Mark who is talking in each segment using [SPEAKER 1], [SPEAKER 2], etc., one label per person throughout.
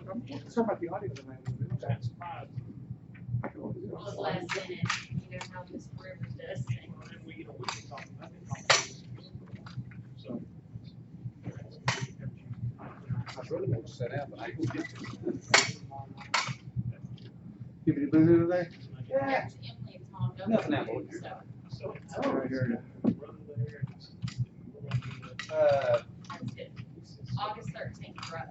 [SPEAKER 1] Sorry about the audio tonight.
[SPEAKER 2] Well, it's last minute, you know how this forever does things.
[SPEAKER 1] I was really going to set out, but I couldn't get to it. You be busy today?
[SPEAKER 2] Yeah. Emily and Tom don't
[SPEAKER 1] Nothing
[SPEAKER 2] do
[SPEAKER 1] happened.
[SPEAKER 2] so.
[SPEAKER 1] I hear you.
[SPEAKER 2] That's it. August 13th, right?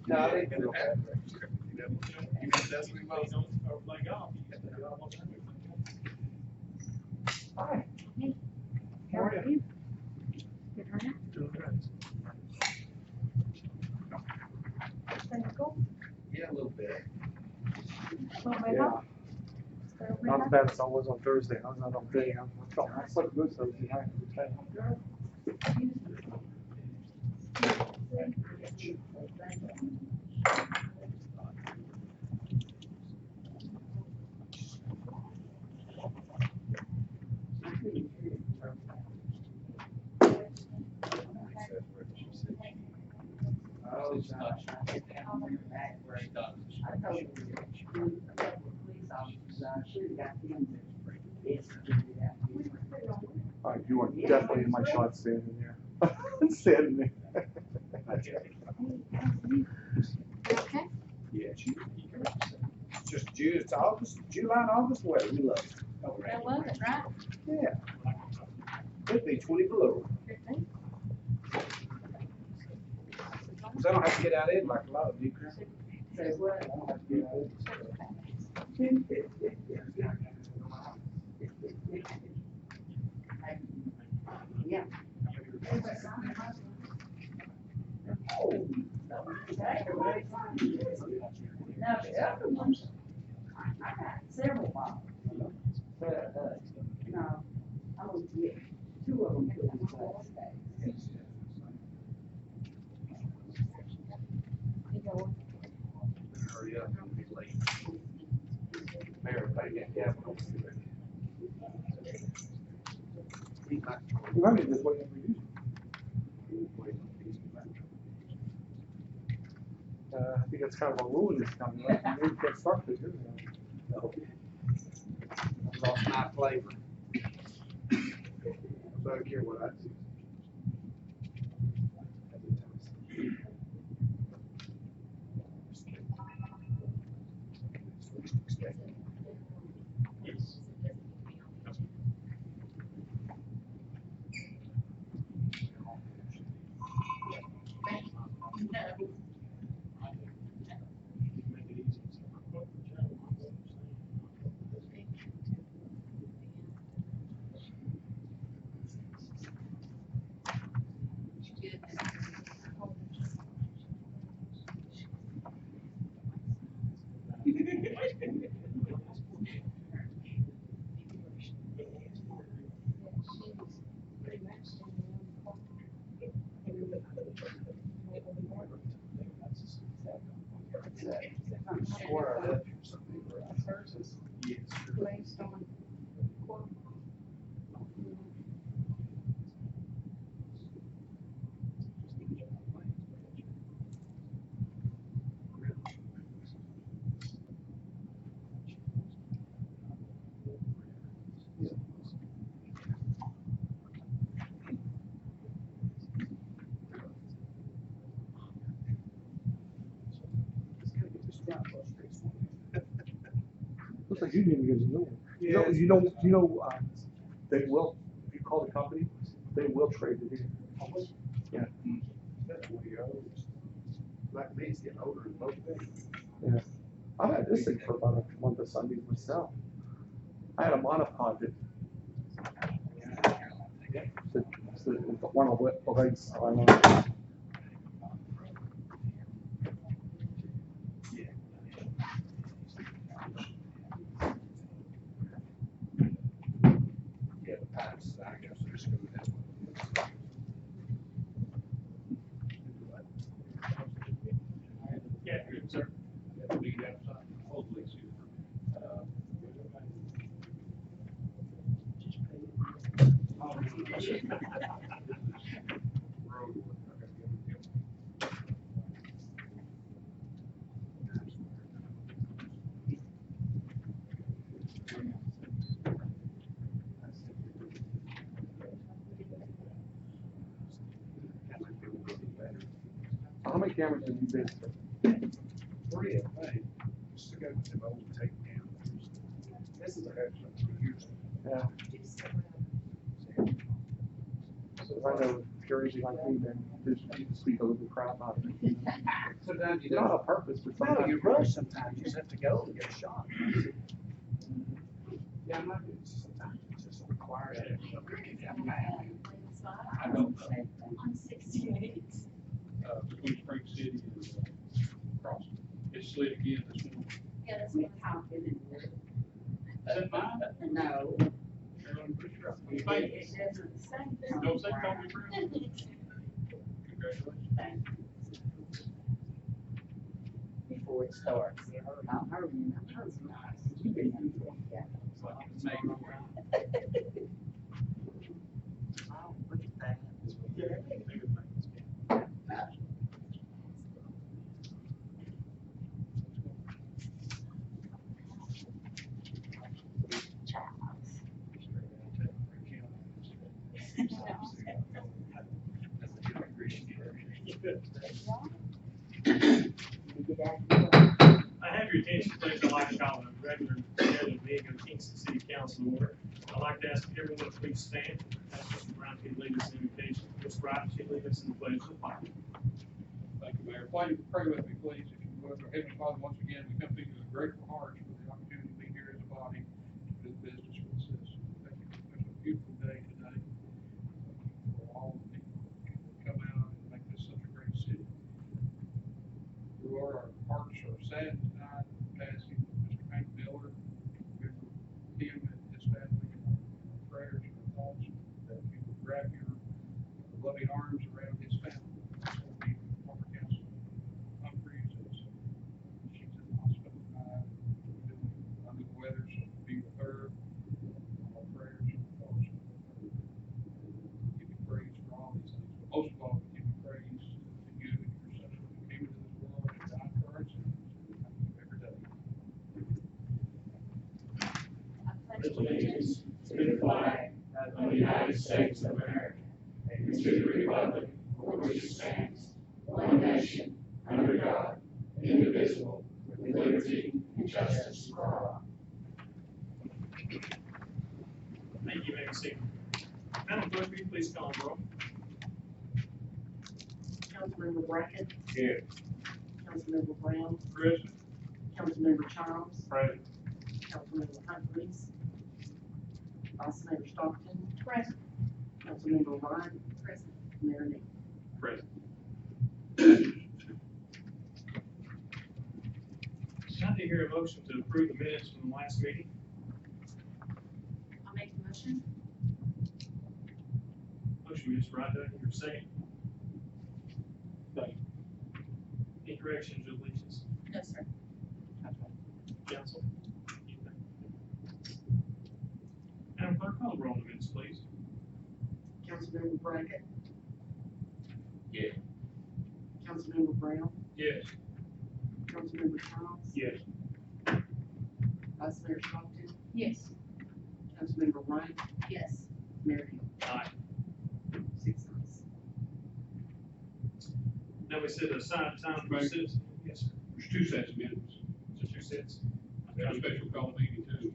[SPEAKER 1] No, I didn't get it. Hi.
[SPEAKER 2] Hey.
[SPEAKER 1] How are you?
[SPEAKER 2] Good turnout?
[SPEAKER 1] Doing good.
[SPEAKER 2] Cynical?
[SPEAKER 1] Yeah, a little bit.
[SPEAKER 2] Yeah.
[SPEAKER 3] Not as bad as I was on Thursday. I was out on day. I felt I slept good Thursday night. All right, you are definitely in my shot standing there. Standing there.
[SPEAKER 2] Okay.
[SPEAKER 1] Yeah, just June, it's August, July and August weather, we love it.
[SPEAKER 2] I love it, right?
[SPEAKER 1] Yeah. It'd be 20 below. Cause I don't have to get out in like a lot of you. Say what? I don't have to get out
[SPEAKER 4] Yeah. No, the other ones, I got several bottles, but, no, I'm gonna get two of them to them.
[SPEAKER 1] Hurry up, it'll be late. Mayor, if I get Gavin.
[SPEAKER 3] You might be just waiting for you. I think that's kind of a rule in this county, right? You need to get started, isn't it?
[SPEAKER 1] No. Lost my flavor. So I don't care what I do. Swear I left you something. Yes.
[SPEAKER 4] Placed on.
[SPEAKER 3] Looks like you didn't even get a new one.
[SPEAKER 1] Yeah.
[SPEAKER 3] They will, if you call the company, they will trade it in. Yeah.
[SPEAKER 1] That's what he owes. Like me, it's getting older and both things.
[SPEAKER 3] Yeah. I've had this thing for about a month of Sundays myself. I had a monopod that. One of the legs on
[SPEAKER 1] Yeah, the pipes, I guess, are just gonna, that's what. Yeah, good, sir. We got something, hopefully soon.
[SPEAKER 3] How many cameras have you been through?
[SPEAKER 1] 3, I think. Just to go with them old tape down. This is a actually 3 years.
[SPEAKER 3] Yeah. So if I know crazy like me, then just speak a little crap out of it.
[SPEAKER 1] Sometimes you
[SPEAKER 3] Not on
[SPEAKER 1] don't.
[SPEAKER 3] purpose, but
[SPEAKER 1] No,
[SPEAKER 3] sometimes.
[SPEAKER 1] you rush sometimes. You just have to go and get a shot. Yeah, I'm not, sometimes it's just required.
[SPEAKER 4] I don't say
[SPEAKER 2] On 68.
[SPEAKER 5] Between Spring City and Crossing. It slid again this morning.
[SPEAKER 2] Yeah, that's
[SPEAKER 4] we
[SPEAKER 2] what
[SPEAKER 4] talked in it.
[SPEAKER 5] Is that mine?
[SPEAKER 4] No,
[SPEAKER 5] Carolyn, pretty sure.
[SPEAKER 4] it doesn't say.
[SPEAKER 5] Don't say Tony Brown. Congratulations.
[SPEAKER 4] Thank you. Before it starts, I'm hurrying, I'm hurrying. You've been here before, yeah.
[SPEAKER 5] It's like it's made.
[SPEAKER 4] Oh, look at that.
[SPEAKER 6] I have your attention, please. I'd like to call a regular scheduled meeting of Kingston City Council to order. I'd like to ask everyone to please stand. Ask Mr. Brown to lead us in invitation. Ms. Wright, she lead us in the pledge of the flag.
[SPEAKER 5] Thank you, Mayor. Pray with me, please, if you would. Our Heavenly Father, once again, we come to you with grateful hearts for the opportunity to be here as a body to do business for the citizens. Thank you for such a beautiful day today. Thank you for all the people that come out and make this such a great city. Lord, our hearts are saddened tonight with the passing of Mr. Hank Miller. Remember him and his family in our prayers and our thoughts, that you would wrap your loving arms around his family. So be with former Councilman Humphreys as she's in the hospital tonight, feeling under the weather, so be with her. Our prayers and thoughts are with her. Give you praise for all these things, but most of all, we give you praise to you and your son who came into this world and died for our sins. We thank you every day.
[SPEAKER 2] Allegiance
[SPEAKER 7] to the flag of the United States of America, and to the republic for which it stands, one nation, under God, indivisible, with liberty and justice for all.
[SPEAKER 6] Thank you, Mayor Seaman. Madam Clerk, will you please call the roll?
[SPEAKER 4] Councilmember Brackett,
[SPEAKER 1] Here.
[SPEAKER 4] Councilmember Brown,
[SPEAKER 5] Present.
[SPEAKER 4] Councilmember Childs,
[SPEAKER 1] Present.
[SPEAKER 4] Councilmember Humphreys, Vice Mayor Stockton,
[SPEAKER 2] Present.
[SPEAKER 4] Councilmember Wright,
[SPEAKER 2] Present.
[SPEAKER 4] Mayor Nick.
[SPEAKER 6] Present. Now do you hear a motion to approve the minutes from the last meeting?
[SPEAKER 2] I'll make the motion.
[SPEAKER 6] Motion, Ms. Wright, do I hear a second? Any corrections or deletions?
[SPEAKER 2] No, sir.
[SPEAKER 6] Council? Madam Clerk, call the roll on the minutes, please.
[SPEAKER 4] Councilmember Brackett,
[SPEAKER 1] Yeah.
[SPEAKER 4] Councilmember Brown,
[SPEAKER 6] Yes.
[SPEAKER 4] Councilmember Childs,
[SPEAKER 6] Yes.
[SPEAKER 4] Vice Mayor Stockton,
[SPEAKER 2] Yes.
[SPEAKER 4] Councilmember Wright,
[SPEAKER 2] Yes.
[SPEAKER 4] Mayor Hill.
[SPEAKER 6] Aye.
[SPEAKER 4] 6 ayes.
[SPEAKER 6] Now we set aside time for citizens. Yes, sir.
[SPEAKER 5] There's two sets of minutes.
[SPEAKER 6] So 2 cents.
[SPEAKER 5] We have a special call meeting too.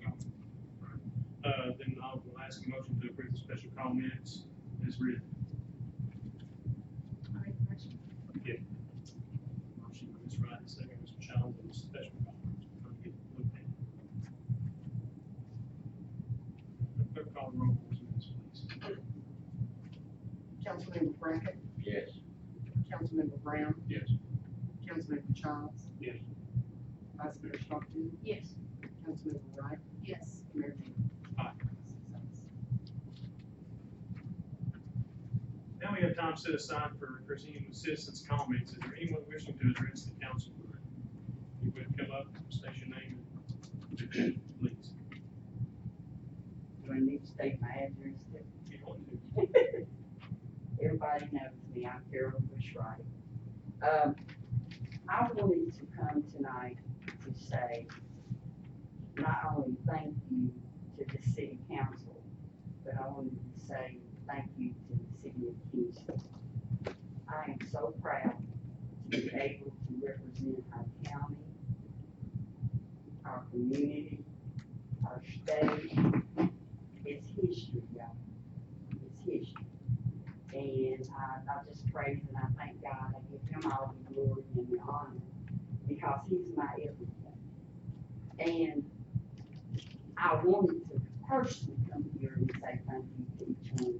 [SPEAKER 6] Then I will ask a motion to approve the special call minutes as written.
[SPEAKER 2] I'll make the motion.
[SPEAKER 6] Motion by Ms. Wright, second Mr. Childs, on the special call minutes. We're trying to get looked at. Clerk, call the roll on those minutes, please.
[SPEAKER 4] Councilmember Brackett,
[SPEAKER 1] Yes.
[SPEAKER 4] Councilmember Brown,
[SPEAKER 5] Yes.
[SPEAKER 4] Councilmember Childs,
[SPEAKER 5] Yes.
[SPEAKER 4] Vice Mayor Stockton,
[SPEAKER 2] Yes.
[SPEAKER 4] Councilmember Wright,
[SPEAKER 2] Yes.
[SPEAKER 4] Mayor Hill.
[SPEAKER 6] Aye.
[SPEAKER 4] 6 ayes.
[SPEAKER 6] Now we have time set aside for proceeding with citizens' comments. Is there anyone wishing to address the council? You would come up, state your name, please.
[SPEAKER 4] Do I need to state my address?
[SPEAKER 6] If you want to.
[SPEAKER 4] everybody knows me, I'm Carolyn Bushwright. I wanted to come tonight to say, not only thank you to the city council, but I wanted to say thank you to the city of Kingston. I am so proud to be able to represent our county, our community, our state. It's history, y'all. It's history. And I just praise and I thank God. I give him all the glory and the honor because he's my everything. And I wanted to personally come here and say thank you to each one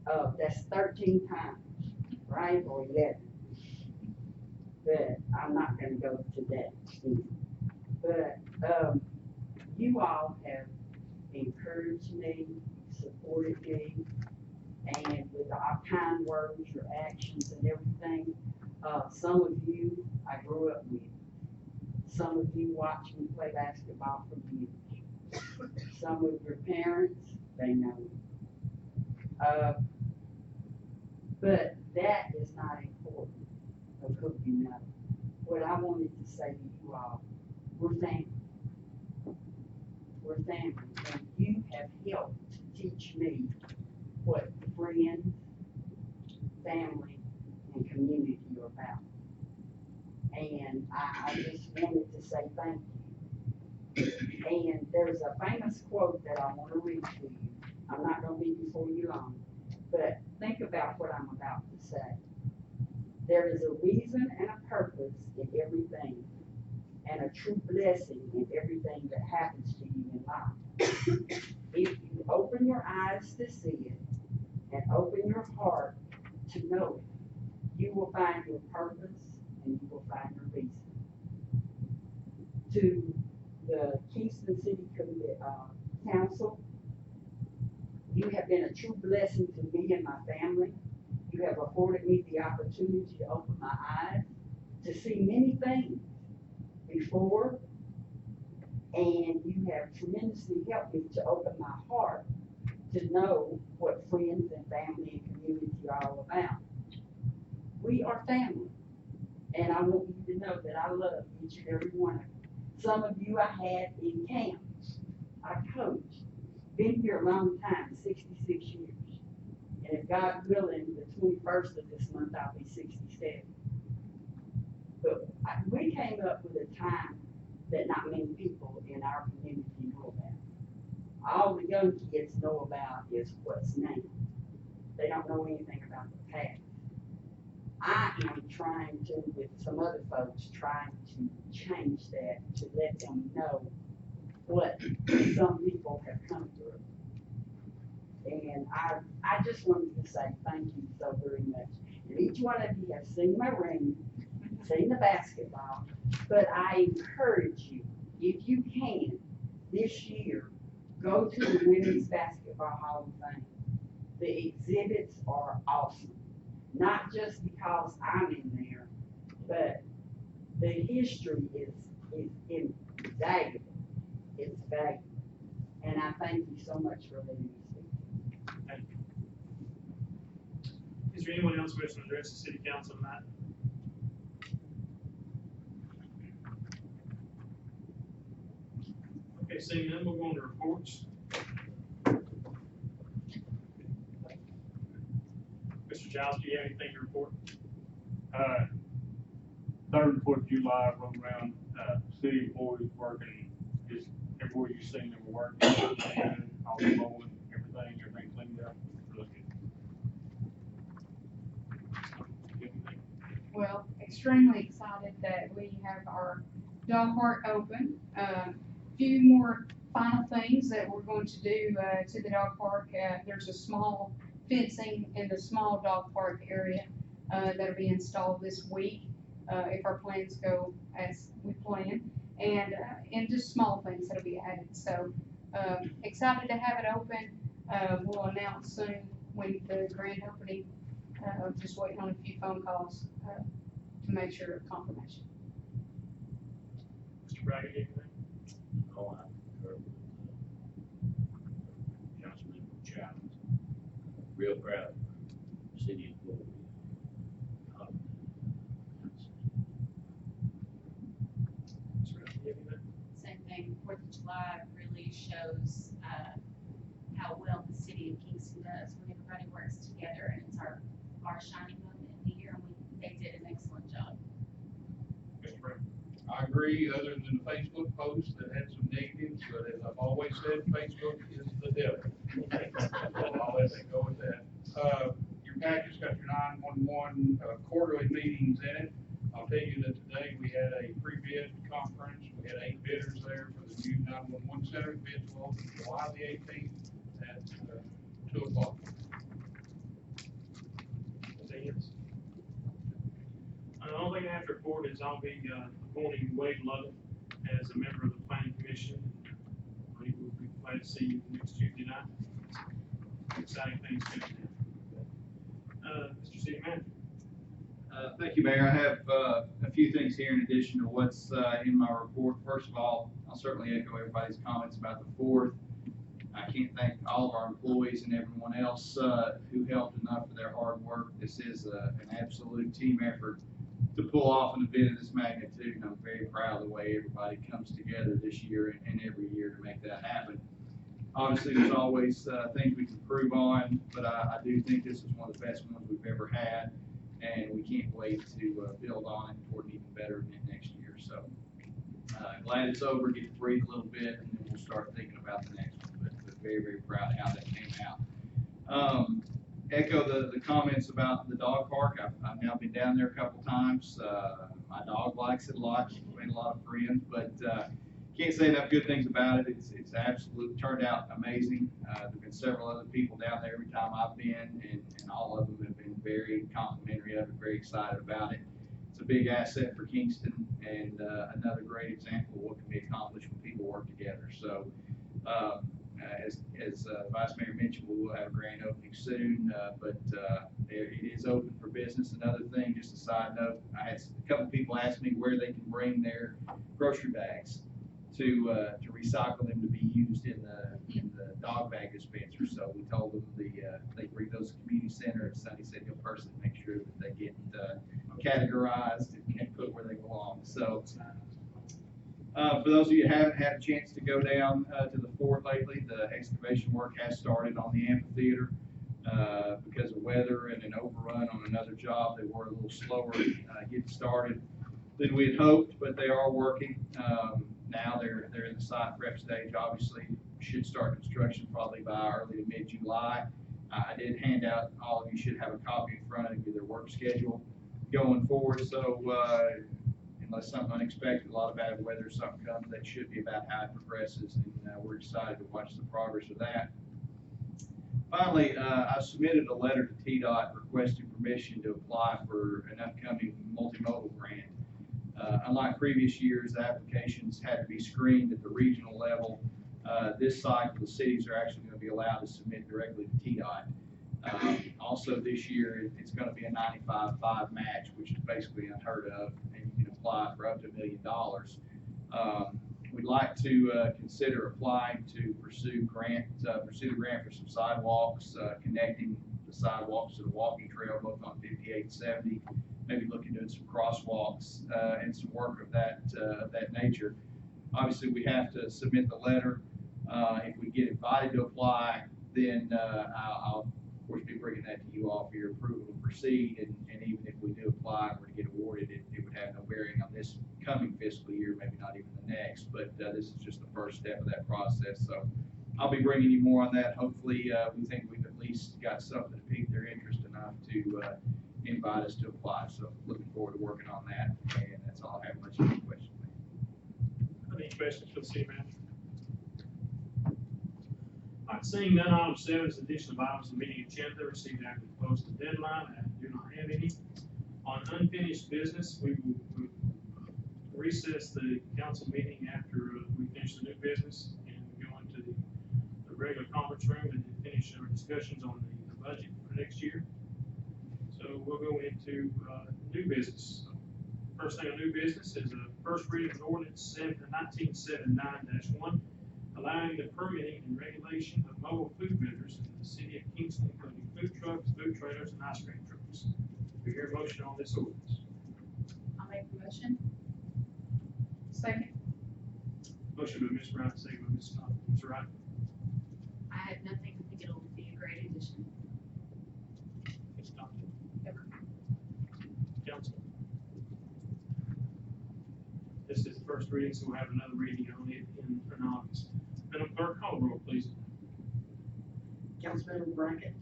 [SPEAKER 4] of you. That's 13 times, right, or 11. But I'm not gonna go to that. But you all have encouraged me, supported me, and with our kind words, your actions and everything. Some of you I grew up with. Some of you watched me play basketball for years. Some of your parents, they know me. But that is not important of who you know. What I wanted to say to you all, we're family. We're family, and you have helped teach me what friends, family, and community are about. And I just wanted to say thank you. And there's a famous quote that I want to read to you. I'm not going to be before you long, but think about what I'm about to say. There is a reason and a purpose in everything, and a true blessing in everything that happens to you in life. If you open your eyes to see it and open your heart to know it, you will find your purpose and you will find your reason. To the Kingston City Council, you have been a true blessing to me and my family. You have afforded me the opportunity to open my eyes to see many things before, and you have tremendously helped me to open my heart to know what friends and family and community are all about. We are family, and I want you to know that I love each and every one of you. Some of you I had in camps. I coached. Been here a long time, 66 years. And if God willing, the 21st of this month, I'll be 67. But we came up with a time that not many people in our community know about. All the young kids know about is what's now. They don't know anything about the past. I am trying to, with some other folks, trying to change that, to let them know what some people have come through. And I just wanted to say thank you so very much. And each one of you have seen my ring, seen the basketball, but I encourage you, if you can, this year, go to the Women's Basketball Hall of Fame. The exhibits are awesome. Not just because I'm in there, but the history is invaluable. It's valuable. And I thank you so much for letting me speak.
[SPEAKER 6] Thank you. Is there anyone else wishing to address the city council tonight? Okay, seeing none, we'll go on to reports. Mr. Giles, do you have anything to report?
[SPEAKER 8] 3rd and 4th of July, I rode around, city employees working, just everywhere you seen them working, all the mowing, everything cleaned up, really good.
[SPEAKER 9] Well, extremely excited that we have our dog park open. Few more final things that we're going to do to the dog park. There's a small fencing in the small dog park area that'll be installed this week if our plans go as we plan, and just small things that'll be added. So excited to have it open. We'll announce soon when the grand opening. Just waiting on a few phone calls to make sure of confirmation.
[SPEAKER 6] Mr. Braggett, anything?
[SPEAKER 10] Oh, I concur with Councilman Childs. Real proud. city employee.
[SPEAKER 2] Same thing, Fourth of July really shows, how well the city of Kingston does when everybody works together, and it's our shining moment in the year, and they did an excellent job.
[SPEAKER 6] Mr. Brown?
[SPEAKER 5] I agree, other than the Facebook post that had some negatives, but as I've always said, Facebook is the devil. I'll let that go with that. Your package got your 911 quarterly meetings in it. I'll tell you that today we had a pre-bid conference. We had 8 bidders there for the new 911 center. Bids will open July the 18th at 2 o'clock.
[SPEAKER 6] Anything else? The only thing I have to report is I'll be appointing Wade Lovett as a member of the planning commission. We will be glad to see you next Tuesday night. Exciting things coming down. Mr. City Manager?
[SPEAKER 11] Thank you, Mayor. I have a few things here in addition to what's in my report. First of all, I'll certainly echo everybody's comments about the 4th. I can't thank all of our employees and everyone else who helped enough for their hard work. This is an absolute team effort to pull off an event of this magnitude, and I'm very proud of the way everybody comes together this year and every year to make that happen. Obviously, there's always things we can improve on, but I do think this is one of the best ones we've ever had, and we can't wait to build on it toward an even better event next year. So glad it's over, get to breathe a little bit, and then we'll start thinking about the next one. But very, very proud of how that came out. Echo the comments about the dog park. I've now been down there a couple times. My dog likes it a lot. She's made a lot of friends, but can't say enough good things about it. It's absolutely turned out amazing. There've been several other people down there every time I've been, and all of them have been very complimentary of it, very excited about it. It's a big asset for Kingston, and another great example of what can be accomplished when people work together. So, as Vice Mayor mentioned, we will have a grand opening soon, but it is open for business. Another thing, just a side note, I had a couple people ask me where they can bring their grocery bags to recycle them to be used in the dog bag dispenser. So we told them they bring those to the community center, and Sonny said he'll personally make sure that they get categorized and put where they belong. So for those of you who haven't had a chance to go down to the fort lately, the excavation work has started on the amphitheater. Because of weather and an overrun on another job, they were a little slower getting started than we had hoped, but they are working. Now they're in the site prep stage. Obviously, should start construction probably by early to mid-July. I did hand out, all of you should have a copy in front of you, their work schedule going forward. So unless something unexpected, a lot of bad weather or something comes, that should be about how it progresses, and we're excited to watch the progress of that. Finally, I submitted a letter to TDOT requesting permission to apply for an upcoming multimodal grant. Unlike previous years, the applications had to be screened at the regional level. This cycle, the cities are actually going to be allowed to submit directly to TDOT. Also this year, it's going to be a 95-5 match, which is basically unheard of, and you can apply for up to $1 million. We'd like to consider applying to pursue the grant for some sidewalks, connecting the sidewalks to the walking trail, both on 58 and 70. Maybe looking at some crosswalks and some work of that nature. Obviously, we have to submit the letter. If we get invited to apply, then I'll of course be bringing that to you all for your approval to proceed. And even if we do apply and we're to get awarded, it would have no bearing on this coming fiscal year, maybe not even the next. But this is just the first step of that process. So I'll be bringing you more on that. Hopefully, we think we've at least got something to pique their interest enough to invite us to apply. So looking forward to working on that. And that's all I have. Much any questions.
[SPEAKER 6] Any questions for the city manager? All right, seeing none, item 7 is addition of items to the meeting agenda received after the close of the deadline. I do not have any. On unfinished business, we will recess the council meeting after we finish the new business and go into the regular conference room and finish our discussions on the budget for next year. So we'll go into new business. First thing on new business is a first reading of ordinance 1979-1, allowing the permitting and regulation of mobile food vendors in the city of Kingston, including food trucks, food trailers, and ice cream trucks. Do you hear a motion on this ordinance?
[SPEAKER 2] I'll make the motion.
[SPEAKER 9] Second.
[SPEAKER 6] Motion by Ms. Brown, second by Ms. Stockton. Ms. Wright?
[SPEAKER 2] I had nothing, I think it'll be a great addition.
[SPEAKER 6] Ms. Stockton? Council? This is the first reading, so we'll have another reading on it in August. Madam Clerk, call the roll, please.
[SPEAKER 4] Councilmember Brackett,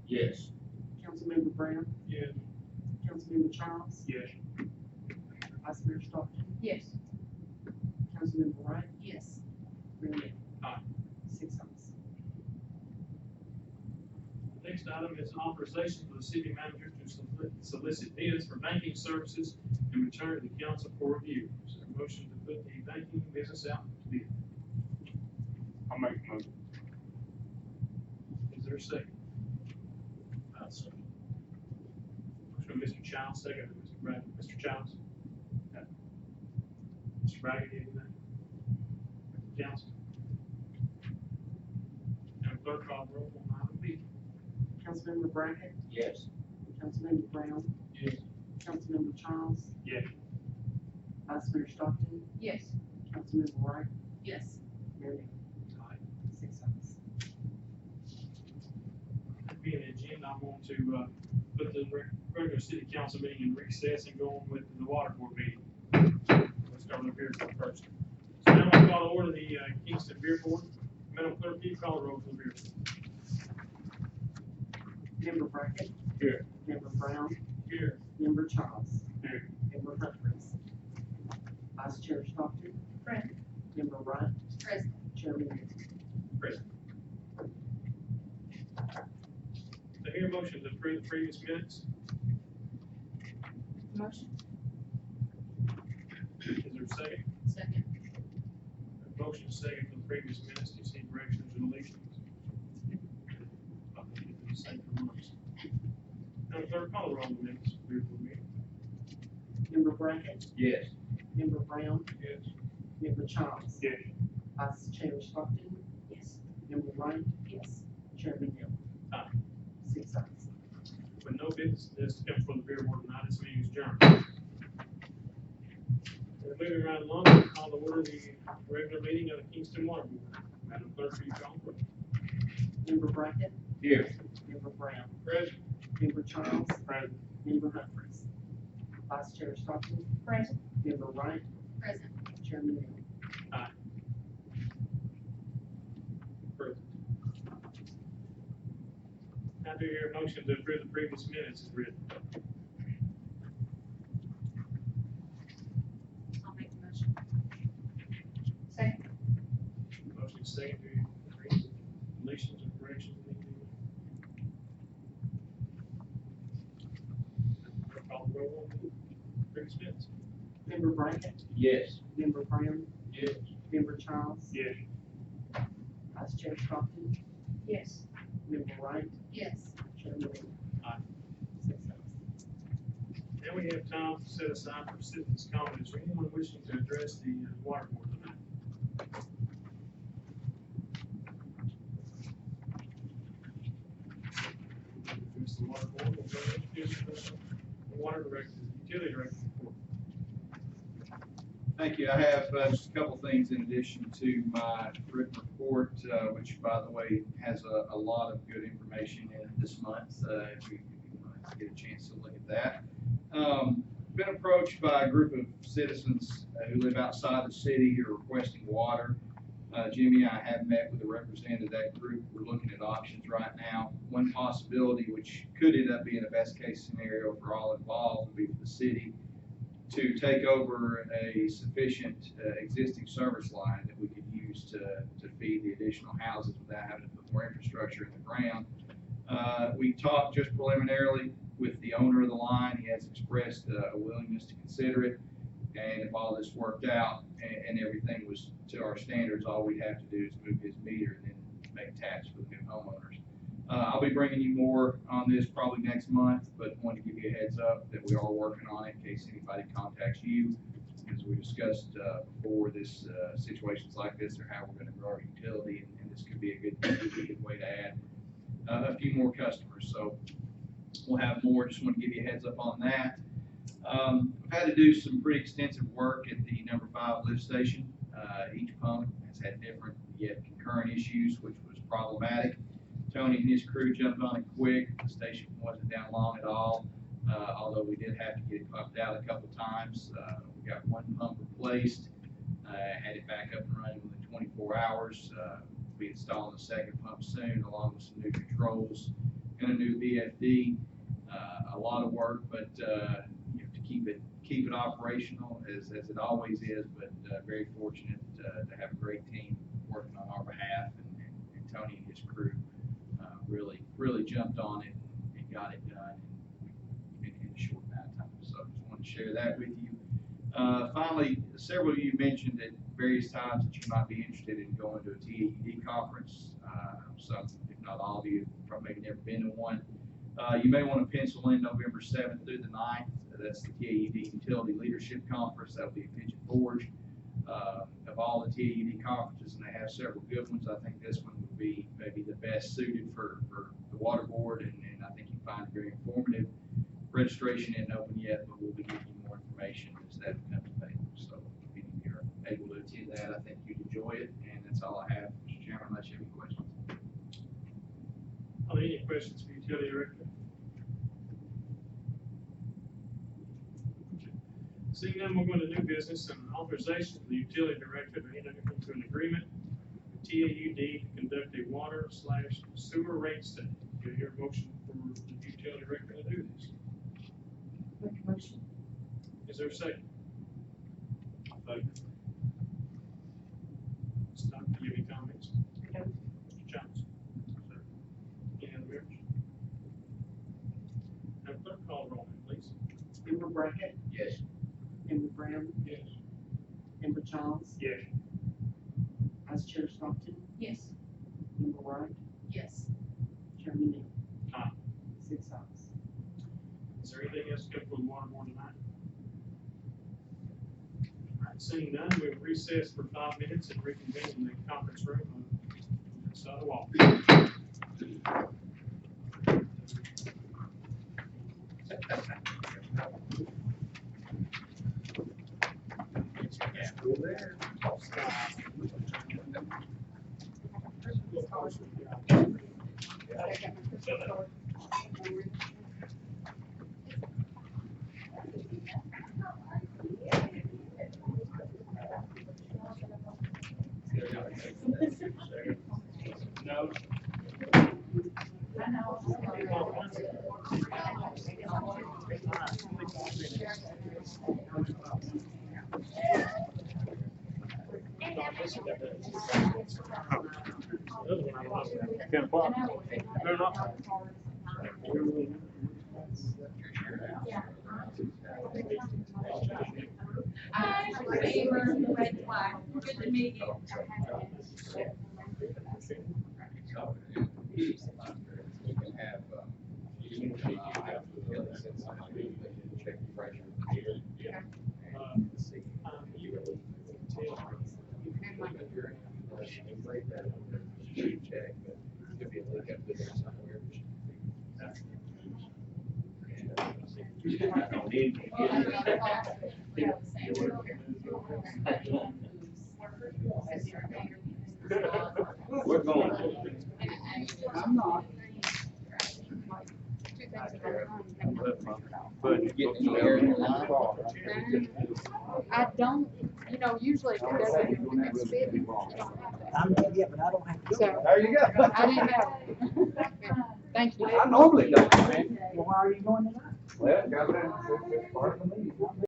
[SPEAKER 10] Yes.
[SPEAKER 4] Councilmember Brown,
[SPEAKER 6] Yes.
[SPEAKER 4] Councilmember Childs,
[SPEAKER 6] Yes.
[SPEAKER 4] Vice Mayor Stockton,
[SPEAKER 9] Yes.
[SPEAKER 4] Councilmember Wright,
[SPEAKER 2] Yes.
[SPEAKER 4] Mayor Hill.
[SPEAKER 6] Aye.
[SPEAKER 4] 6 ayes.
[SPEAKER 6] The next item is authorization for the city manager to solicit bids for banking services and return to the council for review. Is there a motion to put the banking business out to bid?
[SPEAKER 8] I'll make a motion.
[SPEAKER 6] Is there a second?
[SPEAKER 10] I'll second.
[SPEAKER 6] Motion by Mr. Childs, second by Mr. Brackett. Mr. Childs? Mr. Brackett, anything? Council? Madam Clerk, call the roll on item B.
[SPEAKER 4] Councilmember Brackett,
[SPEAKER 10] Yes.
[SPEAKER 4] Councilmember Brown,
[SPEAKER 6] Yes.
[SPEAKER 4] Councilmember Childs,
[SPEAKER 6] Yes.
[SPEAKER 4] Vice Mayor Stockton,
[SPEAKER 9] Yes.
[SPEAKER 4] Councilmember Wright,
[SPEAKER 2] Yes.
[SPEAKER 4] Mayor Hill.
[SPEAKER 6] Aye.
[SPEAKER 4] 6 ayes.
[SPEAKER 6] That being the agenda, I'm going to, put the regular city council meeting in recess and go on with the water board meeting. Let's start with beer board first. So now we'll call to order the, Kingston Beer Board. Madam Clerk, can you call the roll for the beer?
[SPEAKER 4] Member Brackett.
[SPEAKER 6] Here.
[SPEAKER 4] Member Brown,
[SPEAKER 6] Here.
[SPEAKER 4] Member Childs.
[SPEAKER 6] Here.
[SPEAKER 4] Member Humphries. Vice Chair Stockton,
[SPEAKER 9] Present.
[SPEAKER 4] Member Wright,
[SPEAKER 2] Present.
[SPEAKER 4] Chairman Hill.
[SPEAKER 6] Present. To hear a motion to approve the previous minutes,
[SPEAKER 9] Motion.
[SPEAKER 6] is there a second?
[SPEAKER 2] Second.
[SPEAKER 6] Motion second for the previous minutes, do you see corrections or deletions? I'll keep them the same for months. Madam Clerk, call the roll on the minutes, beer board meeting.
[SPEAKER 4] Member Brackett,
[SPEAKER 10] Yes.
[SPEAKER 4] Member Brown,
[SPEAKER 6] Yes.
[SPEAKER 4] Member Childs.
[SPEAKER 6] Yes.
[SPEAKER 4] Vice Chair Stockton,
[SPEAKER 2] Yes.
[SPEAKER 4] Member Wright,
[SPEAKER 2] Yes.
[SPEAKER 4] Chairman Hill.
[SPEAKER 6] Aye.
[SPEAKER 4] 6 ayes.
[SPEAKER 6] With no business to come from the beer board tonight, this meeting is adjourned. We're moving right along, we'll call to order the regular meeting of the Kingston Water Board. Madam Clerk, will you call the roll?
[SPEAKER 4] Member Brackett,
[SPEAKER 10] Here.
[SPEAKER 4] Member Brown,
[SPEAKER 6] Present.
[SPEAKER 4] Member Childs,
[SPEAKER 6] Present.
[SPEAKER 4] Member Humphries. Vice Chair Stockton,
[SPEAKER 9] Present.
[SPEAKER 4] Member Wright,
[SPEAKER 2] Present.
[SPEAKER 4] Chairman Hill.
[SPEAKER 6] Aye. Present. Now do you hear a motion to approve the previous minutes as written?
[SPEAKER 2] I'll make the motion.
[SPEAKER 9] Second.
[SPEAKER 6] Motion second, do you agree? Deletions or corrections? Call the roll on the previous minutes.
[SPEAKER 4] Member Brackett,
[SPEAKER 10] Yes.
[SPEAKER 4] Member Brown,
[SPEAKER 6] Yes.
[SPEAKER 4] Member Childs,
[SPEAKER 6] Yes.
[SPEAKER 4] Vice Chair Stockton,
[SPEAKER 9] Yes.
[SPEAKER 4] Member Wright,
[SPEAKER 2] Yes.
[SPEAKER 4] Chairman Hill.
[SPEAKER 6] Aye.
[SPEAKER 4] 6 ayes.
[SPEAKER 6] Now we have time to set aside for citizens' comments, or anyone wishing to address the water board tonight. Introduce the water board, we'll go introduce the water director, utility director report.
[SPEAKER 11] Thank you. I have just a couple things in addition to my written report, which, by the way, has a lot of good information in it this month, if you want to get a chance to look at that. Been approached by a group of citizens who live outside the city who are requesting water. Jimmy and I have met with a representative of that group. We're looking at options right now. One possibility, which could end up being a best-case scenario for all involved, would be for the city to take over a sufficient existing service line that we could use to feed the additional houses without having to put more infrastructure in the ground. We talked just preliminarily with the owner of the line. He has expressed a willingness to consider it. And if all this worked out and everything was to our standards, all we'd have to do is move his meter and then make taps for the new homeowners. I'll be bringing you more on this probably next month, but wanted to give you a heads up that we are working on it in case anybody contacts you as we discussed, before, situations like this are how we're gonna grow our utility, and this could be a good way to add a few more customers. So we'll have more. Just want to give you a heads up on that. I've had to do some pretty extensive work at the number 5 lift station. Each pump has had different yet concurrent issues, which was problematic. Tony and his crew jumped on it quick. The station wasn't down long at all, although we did have to get it pumped out a couple times. We got one pump replaced, had it back up and running within 24 hours. We'll be installing the second pump soon, along with some new controls and a new VFD. A lot of work, but you know, to keep it operational as it always is. But very fortunate to have a great team working on our behalf, and Tony and his crew really jumped on it and got it done in a short amount of time. So I just wanted to share that with you. Finally, several of you mentioned at various times that you might be interested in going to a TAUD conference. Some, if not all of you, probably never been to one. You may want to pencil in November 7th through the 9th. That's the TAUD Utility Leadership Conference. That'll be at Pigeon Forge. Of all the TAUD conferences, and they have several good ones, I think this one would be maybe the best suited for the water board, and I think you find it very informative. Registration isn't open yet, but we'll be giving you more information as that becomes available. So if you're able to attend that, I think you'd enjoy it, and that's all I have, Mr. Chairman, unless you have any questions.
[SPEAKER 6] Are there any questions for Utility Director? Seeing none, we're going to new business and authorization for the Utility Director to enter into an agreement with TAUD to conduct a water/sewer rate study. Do you hear a motion for the Utility Director to do this?
[SPEAKER 4] Make a motion.
[SPEAKER 6] Is there a second? Second. Stop, do you have any comments?
[SPEAKER 4] No.
[SPEAKER 6] Mr. Johnson? Sir. Any other members? Have clerk call roll, please.
[SPEAKER 12] Member Brackett,
[SPEAKER 11] Yes.
[SPEAKER 12] Member Brown,
[SPEAKER 6] Yes.
[SPEAKER 12] Member Childs,
[SPEAKER 6] Yes.
[SPEAKER 12] Vice Chair Stockton,
[SPEAKER 2] Yes.
[SPEAKER 12] Member Wright,
[SPEAKER 2] Yes.
[SPEAKER 12] Chairman Neal.
[SPEAKER 6] Aye.
[SPEAKER 12] 6 ayes.
[SPEAKER 6] Is there anything else to come from the water board tonight? All right, seeing none, we'll recess for 5 minutes and reconvene in the conference room on the side of the wall.
[SPEAKER 1] Go there.
[SPEAKER 6] No.
[SPEAKER 2] Hi, favor, red flag. Good to meet you.
[SPEAKER 11] You can have, check the pressure. Check, but could be a leak up there somewhere.
[SPEAKER 10] We're going.
[SPEAKER 4] I'm not.
[SPEAKER 10] But getting in the air in the line.
[SPEAKER 9] I don't, usually if it doesn't fit, you don't have that.
[SPEAKER 3] Yeah, but I don't have to.
[SPEAKER 9] So,
[SPEAKER 3] There you go.
[SPEAKER 9] I didn't know. Thank you.
[SPEAKER 3] I normally don't, man.
[SPEAKER 4] Well, why are you going tonight?
[SPEAKER 3] Well, got that, it's part of the meeting.